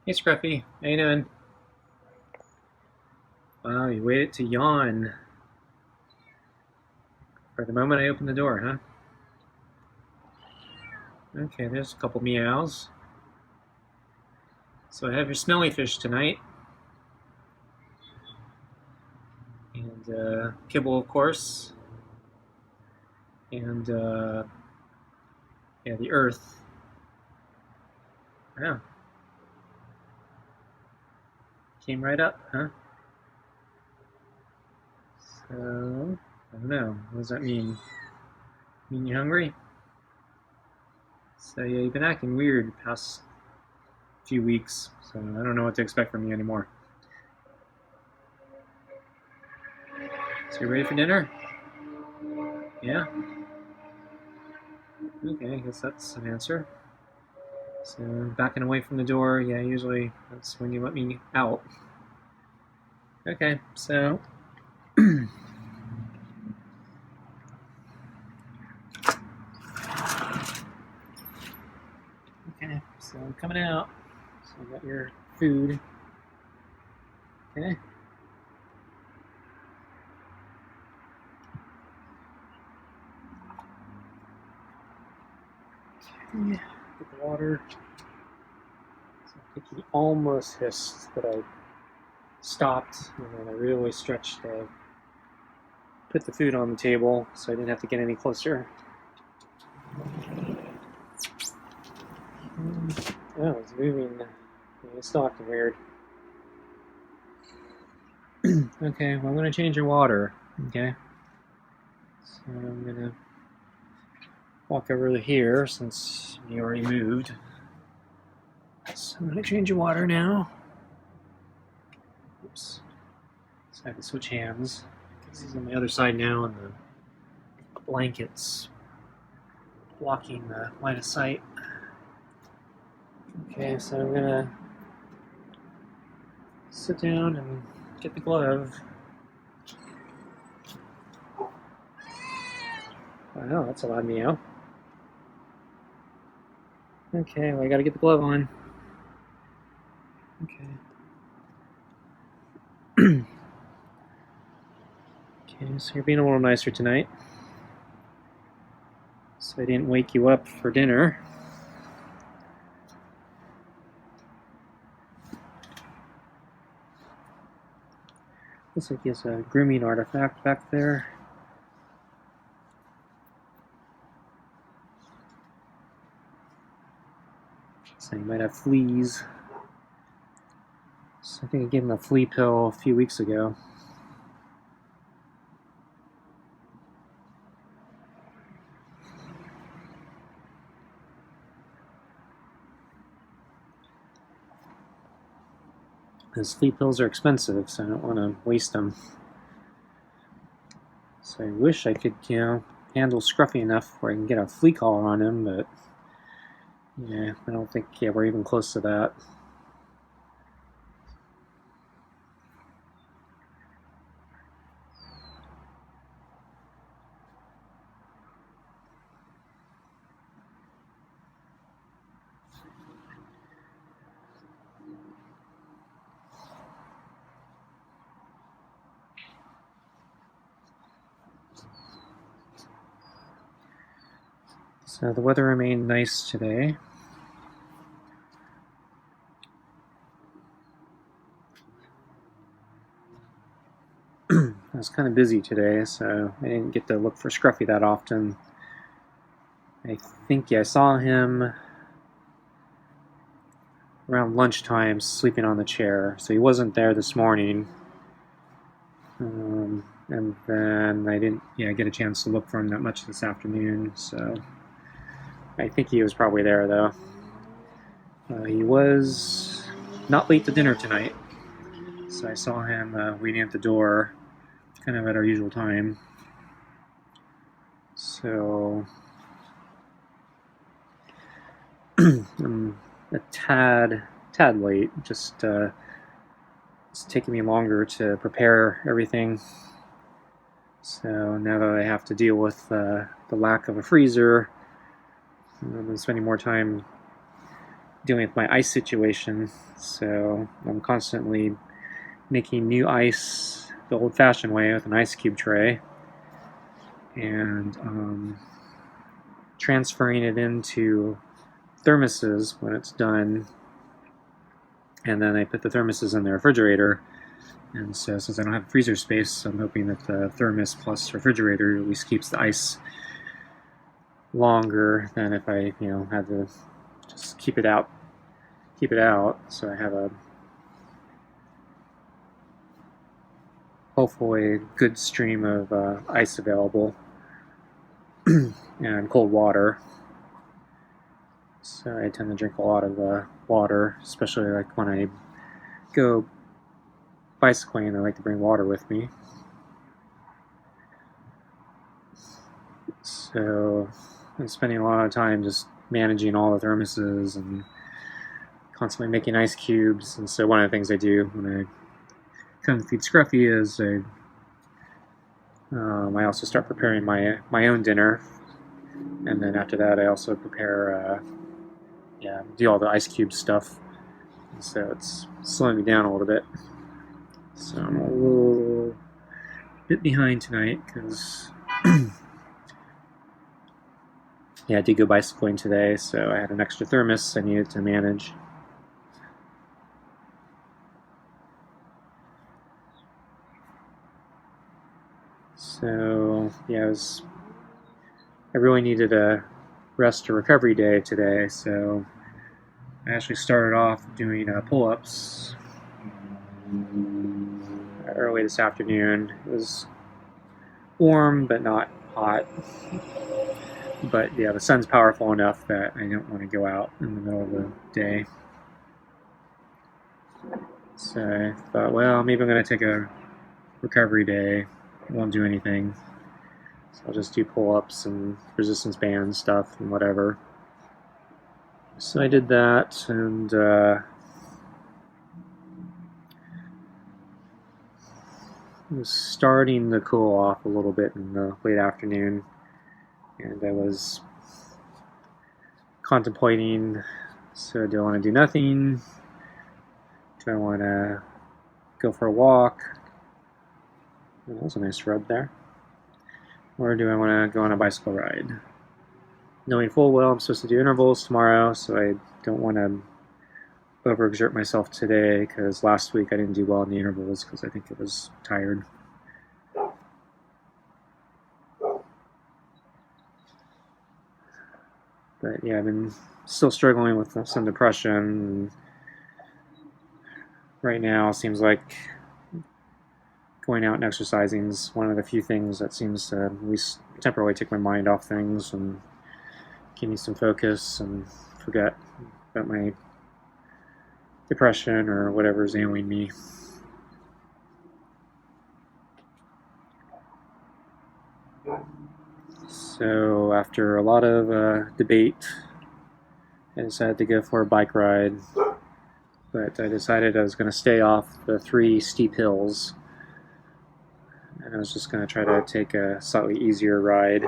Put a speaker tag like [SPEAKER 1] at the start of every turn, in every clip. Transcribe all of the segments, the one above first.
[SPEAKER 1] Hey Scruffy, how you doing? Wow, you waited to yawn for the moment I opened the door, huh? Okay, there's a couple meows. So I have your smelly fish tonight, and kibble, of course, and yeah, the earth. Wow, came right up, huh? So I don't know. What does that mean? Mean you hungry? So yeah, you've been acting weird the past few weeks, so I don't know what to expect from you anymore. So you ready for dinner? Yeah. Okay, I guess that's an answer. So backing away from the door, yeah, usually that's when you let me out. Okay, so okay, so I'm coming out. So I got your food. Okay. Get the water. So I think he almost hissed, but I stopped and then I really stretched to put the food on the table so I didn't have to get any closer. Oh, it's moving. It's still acting weird. Okay, well, I'm going to change your water. Okay. So I'm going to walk over to here since you already moved. So I'm going to change your water now. Oops. So I have to switch hands. He's on the other side now, and the blanket's blocking the line of sight. Okay, so I'm going to sit down and get the glove. Wow, that's a loud meow. Okay, well, I gotta get the glove on. Okay. Okay, so you're being a little nicer tonight. So I didn't wake you up for dinner. Looks like he has a grooming artifact back there. So he might have fleas. So I think I gave him a flea pill a few weeks ago. His flea pills are expensive, so I don't want to waste them. So I wish I could, handle Scruffy enough where I can get a flea collar on him, but yeah, I don't think we're even close to that. So the weather remained nice today. I was kind of busy today, so I didn't get to look for Scruffy that often. I think, I saw him around lunchtime sleeping on the chair, so he wasn't there this morning. And then I didn't get a chance to look for him that much this afternoon, so I think he was probably there, though. He was not late to dinner tonight, so I saw him waiting at the door, kind of at our usual time. So I'm a tad late. Just it's taking me longer to prepare everything. So now that I have to deal with the lack of a freezer, I'm spending more time dealing with my ice situation. So I'm constantly making new ice the old-fashioned way with an ice cube tray, and transferring it into thermoses when it's done, and then I put the thermoses in the refrigerator. And so since I don't have freezer space, I'm hoping that the thermos plus refrigerator at least keeps the ice longer than if I, had to just keep it out. So I have a hopefully good stream of ice available and cold water. So I tend to drink a lot of water, especially like when I go bicycling. I like to bring water with me. So I'm spending a lot of time just managing all the thermoses and constantly making ice cubes. And so one of the things I do when I come to feed Scruffy is I also start preparing my own dinner. And then after that I also prepare, do all the ice cube stuff. And so it's slowing me down a little bit. So I'm a little bit behind tonight because I did go bicycling today, so I had an extra thermos I needed to manage. So I really needed a rest or recovery day today, so I actually started off doing pull-ups early this afternoon. It was warm but not hot, but the sun's powerful enough that I don't want to go out in the middle of the day. So I thought, well, maybe I'm going to take a recovery day. I won't do anything. So I'll just do pull-ups and resistance band stuff and whatever. So I did that, and it was starting to cool off a little bit in the late afternoon, and I was contemplating, so do I want to do nothing? Do I want to go for a walk? Oh, that was a nice rub there. Or do I want to go on a bicycle ride? Knowing full well I'm supposed to do intervals tomorrow, so I don't want to overexert myself today, because last week I didn't do well in the intervals because I think I was tired. But yeah, I've been still struggling with some depression. Right now it seems like going out and exercising is one of the few things that seems to at least temporarily take my mind off things and give me some focus and forget about my depression or whatever's ailing me. So after a lot of debate, I decided to go for a bike ride, but I decided I was going to stay off the 3 steep hills, and I was just going to try to take a slightly easier ride.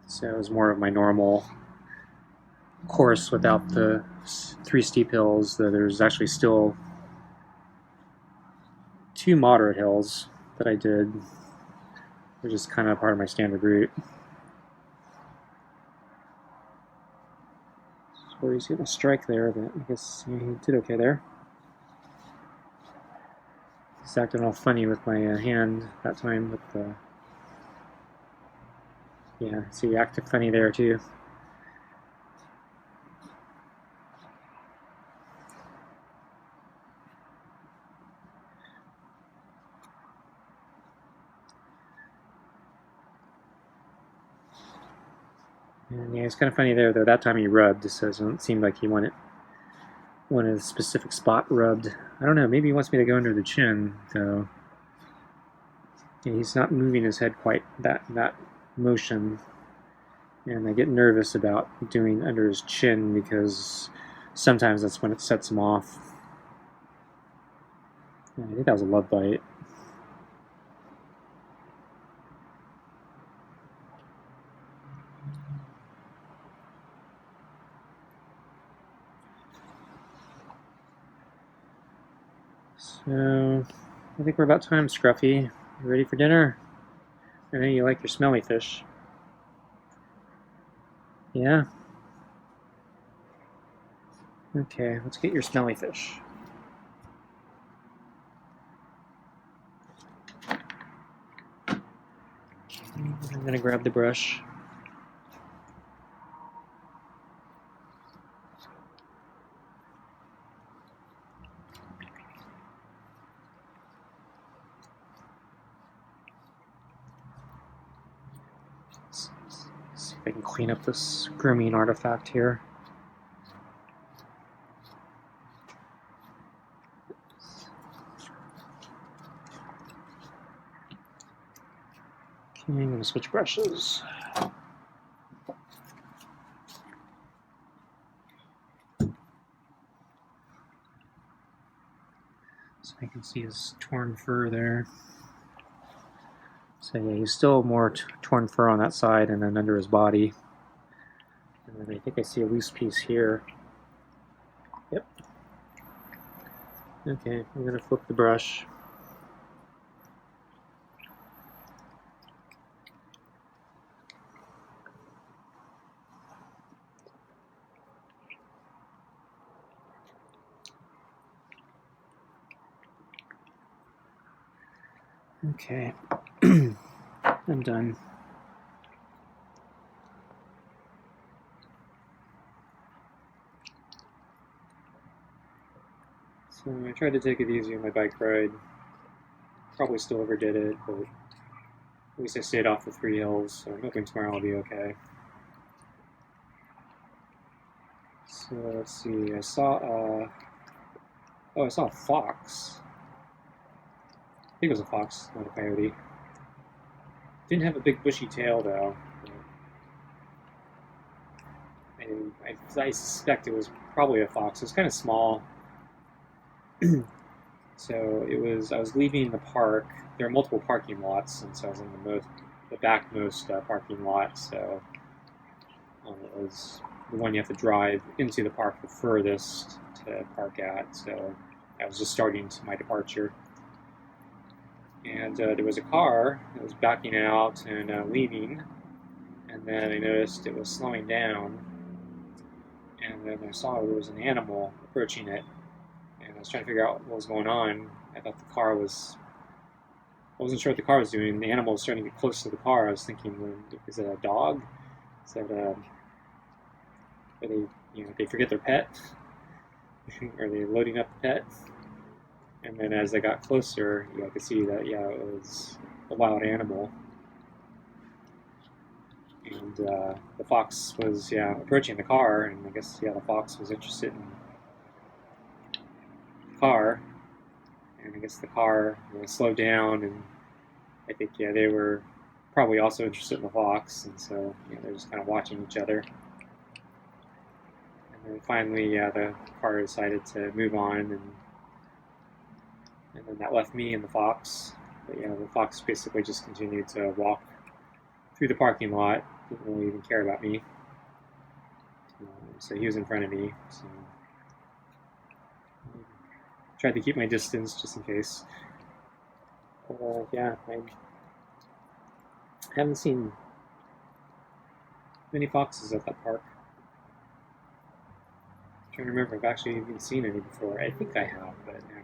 [SPEAKER 1] So it was more of my normal course without the 3 steep hills, though there's actually still 2 moderate hills that I did, which is kind of part of my standard route. So he's getting a strike there, but I guess he did okay there. He's acting all funny with my hand that time with the... Yeah, so he acted funny there too. And yeah, it's kind of funny there, though. That time he rubbed, so it doesn't seem like he wanted a specific spot rubbed. I don't know, maybe he wants me to go under the chin, though. Yeah, he's not moving his head quite that motion. And I get nervous about doing under his chin because sometimes that's when it sets him off. Yeah, I think that was a love bite. So, I think we're about time, Scruffy. You ready for dinner? I know you like your smelly fish. Yeah? Okay, let's get your smelly fish. I'm gonna grab the brush. See if I can clean up this grooming artifact here. Okay, I'm gonna switch brushes. So I can see his torn fur there. So yeah, he's still more torn fur on that side and then under his body. And then I think I see a loose piece here. Yep. Okay, I'm gonna flip the brush. Okay, I'm done. So I tried to take it easy on my bike ride. Probably still overdid it, but at least I stayed off the 3 hills, so I'm hoping tomorrow I'll be okay. So let's see, I saw a fox. I think it was a fox, not a coyote. Didn't have a big bushy tail though. And I suspect it was probably a fox. It was kind of small. So I was leaving the park. There are multiple parking lots, and so I was in the backmost parking lot. So it was the one you have to drive into the park the furthest to park at. So I was just starting my departure. And there was a car that was backing out and leaving. And then I noticed it was slowing down. And then I saw there was an animal approaching it. And I was trying to figure out what was going on. I thought the car was... I wasn't sure what the car was doing. The animal was starting to get close to the car. I was thinking, is it a dog? Is that they forget their pet? Are they loading up the pet? And then as I got closer, I could see that it was a wild animal. And the fox was approaching the car, and I guess the fox was interested in the car. And I guess the car slowed down, and I think they were probably also interested in the fox, and so they're just kind of watching each other. And then finally, the car decided to move on, and then that left me and the fox. But the fox basically just continued to walk through the parking lot. Didn't really even care about me. So he was in front of me. So I tried to keep my distance just in case. But I haven't seen many foxes at that park. I'm trying to remember if I've actually even seen any before. I think I have, but I don't know.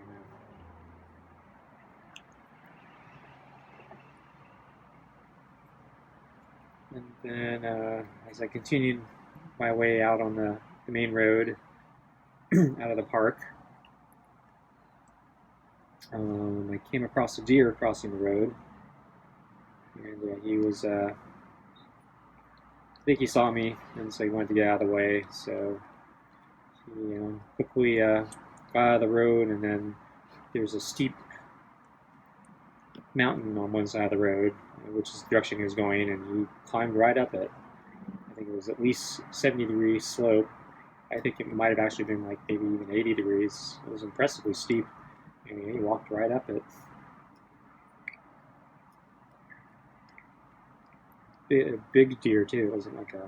[SPEAKER 1] And then as I continued my way out on the main road, out of the park, I came across a deer crossing the road. And he was, I think he saw me, and so he wanted to get out of the way. So he quickly got out of the road, and then there's a steep mountain on one side of the road, which is the direction he was going, and he climbed right up it. I think it was at least 70-degree slope. I think it might have actually been like maybe even 80 degrees. It was impressively steep, and he walked right up it. A big deer too. It wasn't like a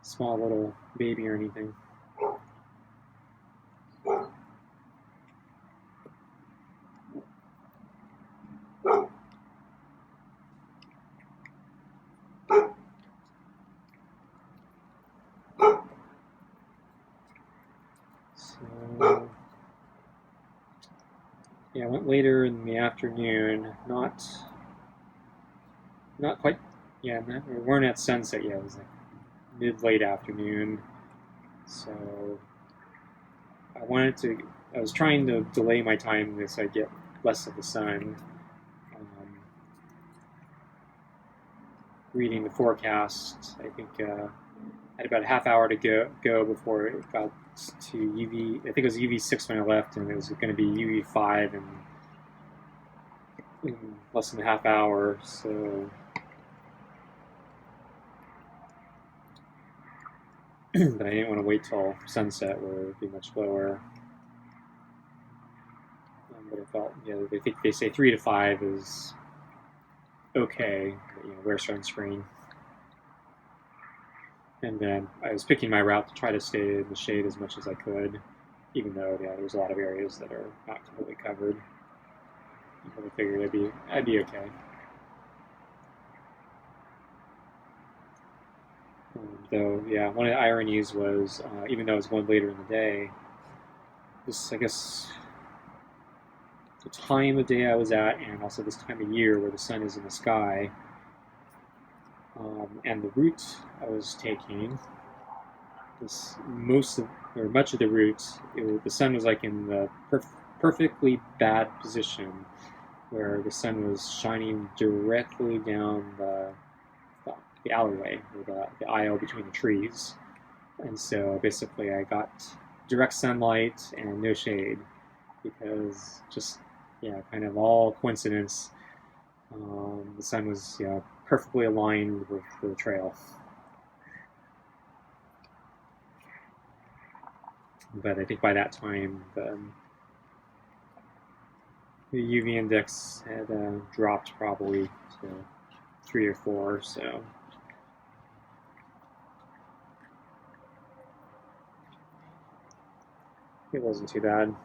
[SPEAKER 1] small little baby or anything. Yeah, I went later in the afternoon. Not quite. Yeah, we weren't at sunset yet. It was like mid-late afternoon. So I wanted to. I was trying to delay my time so I get less of the sun. Reading the forecast, I think had about a half hour to go before it got to UV. I think it was UV6 when I left, and it was going to be UV5 in less than a half hour. So, but I didn't want to wait till sunset where it would be much lower. But it felt, I think they say 3 to 5 is okay. But, wear sunscreen. And then I was picking my route to try to stay in the shade as much as I could, even though there's a lot of areas that are not completely covered. But I figured I'd be okay. Though, one of the ironies was, even though it was going later in the day, I guess, the time of day I was at, and also this time of year where the sun is in the sky, and the route I was taking, much of the route, the sun was like in the perfectly bad position, where the sun was shining directly down the alleyway, or the aisle between the trees. And so basically I got direct sunlight and no shade, because just, kind of all coincidence, the sun was perfectly aligned with the trail. But I think by that time, the UV index had dropped probably to 3 or 4, so it wasn't too bad.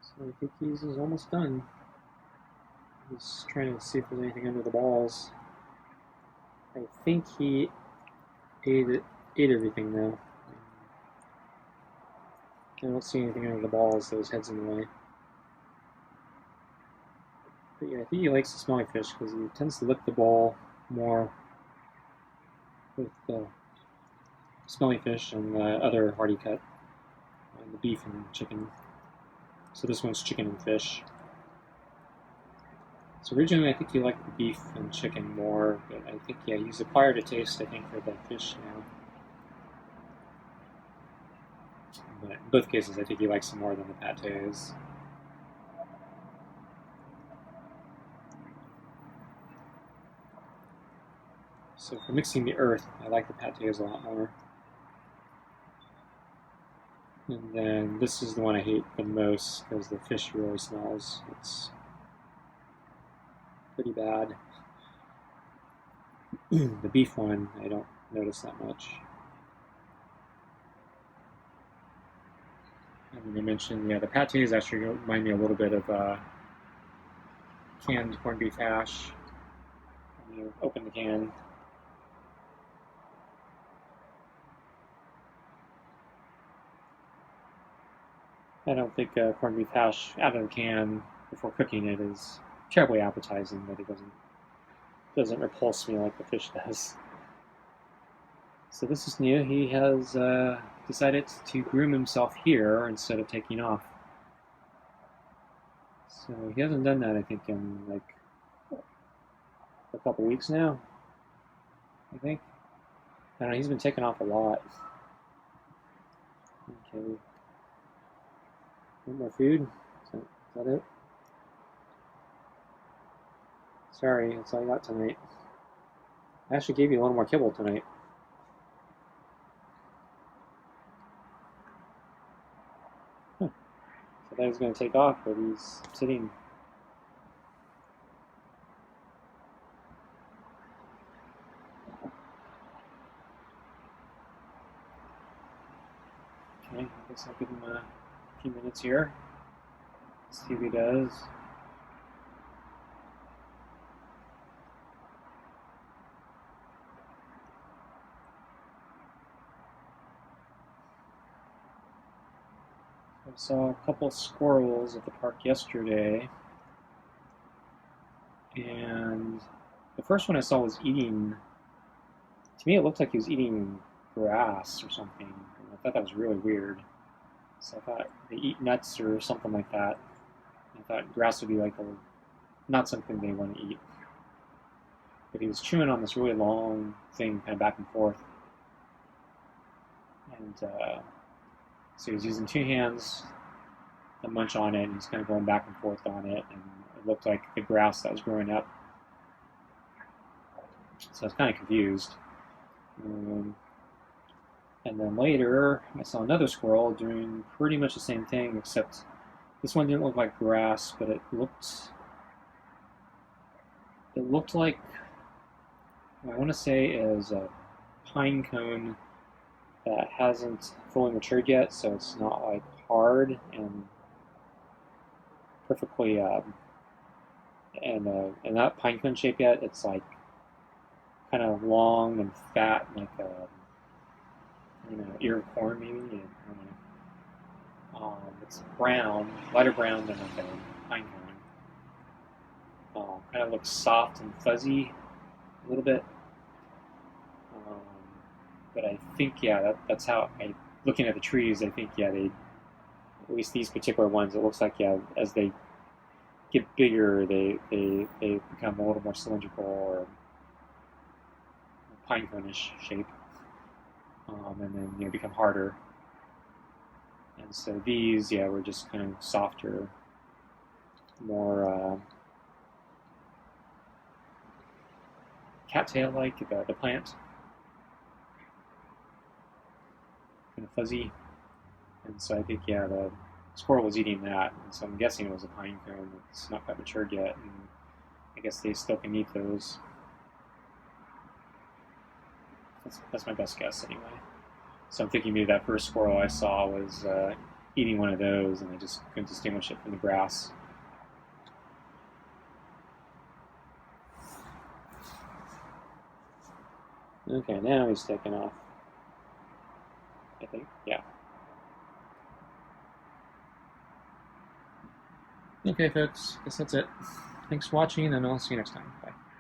[SPEAKER 1] So I think he's almost done. He's trying to see if there's anything under the balls. I think he ate everything though. I don't see anything under the balls, so his head's in the way. But I think he likes the smelly fish because he tends to lick the bowl more with the smelly fish and the other hardy cut, and the beef and chicken. So this one's chicken and fish. So originally I think he liked the beef and chicken more, but I think, he's acquired a taste, I think, for the fish now. But in both cases, I think he likes them more than the pâtés. So for mixing the earth, I like the pâtés a lot more. And then this is the one I hate the most because the fish really smells. It's pretty bad. The beef one, I don't notice that much. And I mentioned, the pâtés actually remind me a little bit of canned corned beef hash. When you open the can, I don't think corned beef hash out of the can before cooking it is terribly appetizing, but it doesn't repulse me like the fish does. So this is new. He has decided to groom himself here instead of taking off. So he hasn't done that, I think, in like a couple weeks now. I think. I don't know. He's been taking off a lot. Okay. Want more food? Is that it? Sorry, that's all I got tonight. I actually gave you a little more kibble tonight. Huh. So that he's going to take off, but he's sitting. guess I'll give him a few minutes here. See what he does. I saw a couple squirrels at the park yesterday, and the first one I saw was eating, to me it looked like he was eating grass or something. And I thought that was really weird. So I thought they eat nuts or something like that. I thought grass would be like not something they want to eat. But he was chewing on this really long thing, kind of back and forth. And so he was using two hands to munch on it, and he's kind of going back and forth on it, and it looked like the grass that was growing up. So I was kind of confused. And then later, I saw another squirrel doing pretty much the same thing, except this one didn't look like grass, but it looked like, I want to say, is a pine cone that hasn't fully matured yet, so it's not like hard and perfectly and not pine cone shape yet. It's like kind of long and fat, like a ear of corn maybe. I don't know. It's brown, lighter brown than like a pine cone. Kind of looks soft and fuzzy a little bit. But I think, yeah, that's how looking at the trees, I think, yeah, at least these particular ones, it looks like, yeah, as they get bigger, they become a little more cylindrical or pine cone-ish shape, and then become harder. And so these, yeah, were just kind of softer, more cattail-like, the plant. Kind of fuzzy, and so I think, yeah, the squirrel was eating that, and so I'm guessing it was a pine cone that's not quite matured yet, and I guess they still can eat those. That's my best guess anyway. So I'm thinking maybe that first squirrel I saw was eating one of those, and I just couldn't distinguish it from the grass. Okay, now he's taking off. I think, yeah. Okay, folks, guess that's it. Thanks for watching, and I'll see you next time. Bye.